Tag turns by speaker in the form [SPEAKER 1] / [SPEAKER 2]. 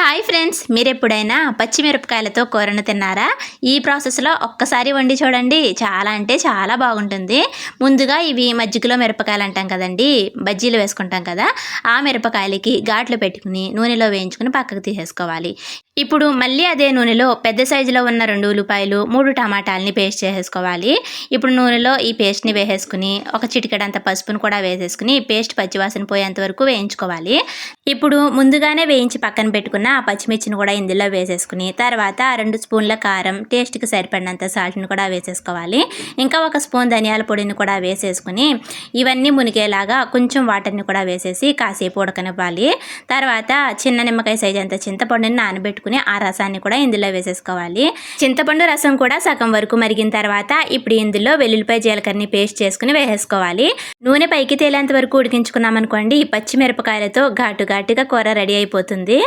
[SPEAKER 1] Hi friends, మీరు ఎప్పుడైనా పచ్చిమిరపకాయలతో కూరను తిన్నారా? ఈ ప్రాసెస్లో ఒక్కసారి వండి చూడండి, చాలా అంటే చాలా బాగుంటుంది. ముందుగా ఇవి మజ్జిగలో మిరపకాయలు అంటాం కదండి, బజ్జీలు వేసుకుంటాం కదా, ఆ మిరపకాయలకి ఘాట్లు పెట్టుకుని నూనెలో వేయించుకుని పక్కకు తీసేసుకోవాలి. ఇప్పుడు మళ్ళీ అదే నూనెలో పెద్ద సైజులో ఉన్న 2 ఉల్లిపాయలు 3 టమాటాలని పేస్ట్ చేసేసుకోవాలి. ఇప్పుడు నూనెలో ఈ పేస్ట్ని వేసేసుకుని ఒక చిటికెడంత పసుపును కూడా వేసేసుకుని పేస్ట్ పచ్చివాసన పోయేంత వరకు వేయించుకోవాలి. ఇప్పుడు ముందుగానే వేయించి పక్కన పెట్టుకున్న ఆ పచ్చిమిర్చిని కూడా ఇందులో వేసేసుకుని తర్వాత 2 స్పూన్ల కారం, టేస్ట్కి సరిపడినంత సాల్ట్ని కూడా వేసేసుకోవాలి. ఇంకా 1 స్పూన్ ధనియాల పొడిని కూడా వేసేసుకుని ఇవన్నీ మునిగేలాగా కొంచెం వాటర్ని కూడా వేసేసి కాసేపు ఉడకనివ్వాలి. తర్వాత చిన్న నిమ్మకాయ సైజ్ అంత చింతపండుని నానబెట్టుకుని ఆ రసాన్ని కూడా ఇందులో వేసేసుకోవాలి. చింతపండు రసం కూడా సగం వరకు మరిగిన తర్వాత ఇప్పుడు ఇందులో వెల్లుల్లిపాయ జీలకర్రని పేస్ట్ చేసుకుని వేసేసుకోవాలి. నూనె పైకి తేలేంత వరకు ఉడికించుకున్నాం అనుకోండి, పచ్చిమిరపకాయలతో ఘాటుగా కూర రెడీ అయిపోతుంది.